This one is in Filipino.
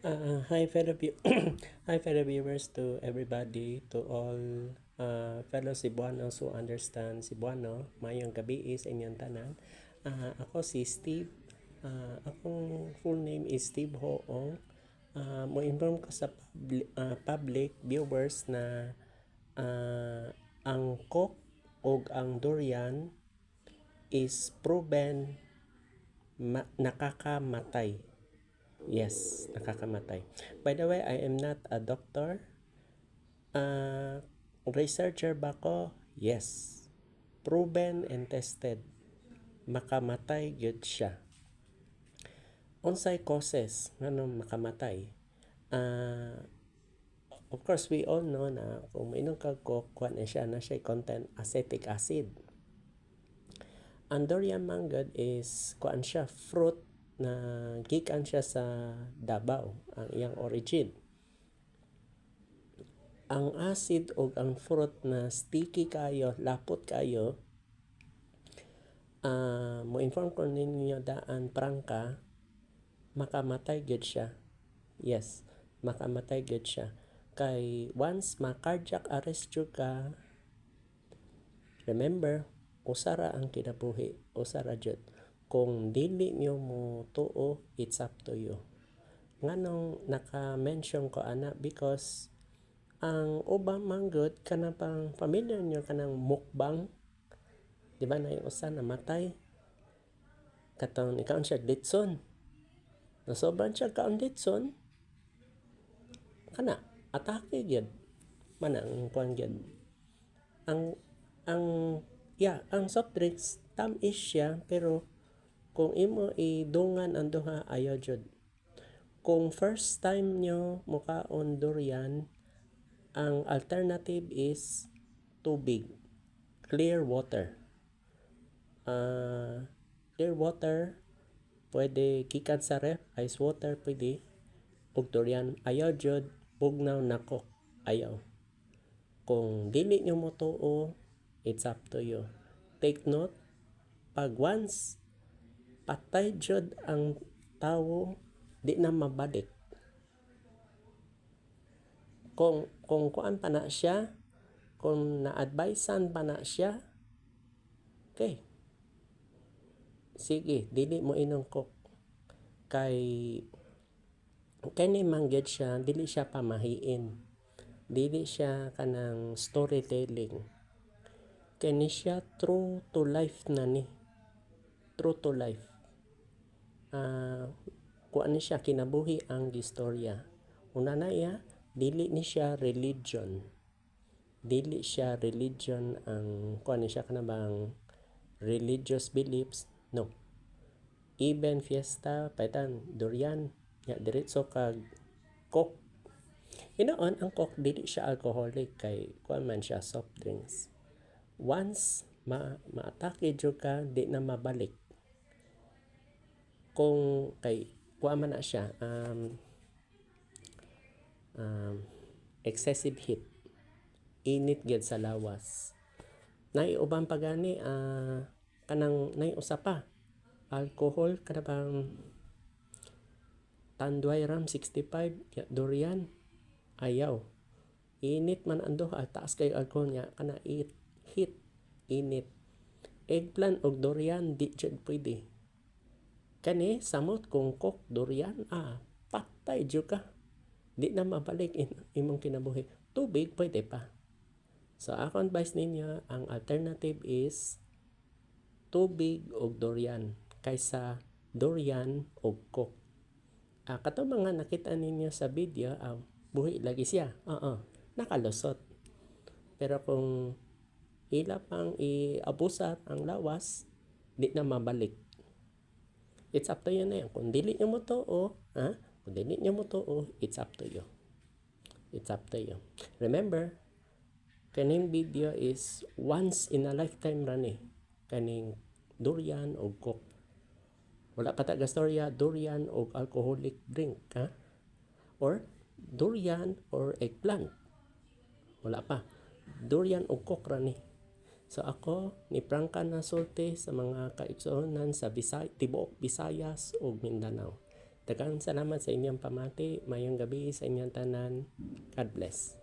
Hi fellow hi fellow viewers, to everybody, to all fellow Cebuanos who understand Cebuano. Mayong gabi sa inyong tanan. Ako si Steve. Akong full name is Steve Hoong. Mo-inform ko sa public viewers na ang coke o ang durian is proven nakakamatay. Yes, nakakamatay. By the way, I am not a doctor. Researcher ba ko? Yes. Proven and tested. Makamatay gyud siya. Unsay causes nganong makamatay? Of course, we all know na kung mainom ka coke, kuan na siya content acetic acid. Ang durian manggod is kuan siya fruit na gikan siya sa Davao, ang iyang origin. Ang acid o ang fruit na sticky kayo, lapot kayo, mo-inform ko ninyo daan prangka, makamatay gyud siya. Yes, makamatay gyud siya. Kay once ma-cardiac arrest jud ka, remember, usara ang kinabuhi, usara jud. Kung dili nyo mo tuo, it's up to you. Nganong naka-mention ko ana because ang ubang manggod kana pang familiar nyo kanang mukbang, di ba, na yung usa namatay katong ikaon siya ditson, na sobrang siya kaon ditson kana atake gyud man ang kuan gyud. Ang ang soft drinks tamis siya, pero kung imo idungan ang duha, ayaw jud. Kung first time nyo mukaon durian, ang alternative is tubig, clear water. Clear water, pwede gikan sa ref, ice water pwede, ug durian. Ayaw jud bugnaw na coke, ayaw. Kung dili nyo mo tuo, it's up to you. Take note, pag once patay jud ang tawo, di na mabalik. Kung kuan pa na siya, kung na-advisean pa na siya, okay, sige, dili mo inom coke. Kay mangyad siya, dili siya pamahiin, dili siya kanang storytelling, kani siya true to life na ni, true to life. Kuan ni siya, kinabuhi ang gistorya. Una na iya, dili ni siya religion, dili siya religion ang kuan ni siya kanabang religious beliefs, no. Even fiesta paitan durian ya diretso kag coke. Hinoon ang coke dili siya alcoholic, kay kuan man siya soft drinks. Once ma-atake jud ka, di na mabalik. Kung kay kuan man na siya, excessive heat, init gyud sa lawas. Nay uban pa gani, kanang nay usa pa alcohol, kada bang Tanduay Ram 65 ya, durian, ayaw. Init man ang duha, taas kay alcohol niya, kana heat, init. Eggplant og durian, di jud pwede. Kani samot kung coke durian, patay jud ka, di na mabalik imong kinabuhi. Tubig pwede pa. So ako advice ninyo, ang alternative is tubig og durian kaysa durian og coke. Kato mga nakita ninyo sa video, buhi lagi siya, nakalusot. Pero kung ila pang iabusat ang lawas, di na mabalik. It's up to you na yan. Kung dili nyo mo tuo, kung dili nyo mo tuo, it's up to you. It's up to you. Remember, kaning video is once in a lifetime rani, kaning durian o coke. Wala pa taga storya durian o alcoholic drink, or durian or eggplant. Wala pa. Durian o coke rani. So ako ni Prangka Nasulti sa mga kaigsuonan sa tibuok Visayas o Mindanao. Daghang salamat sa inyong pamati. Mayong gabi sa inyong tanan. God bless.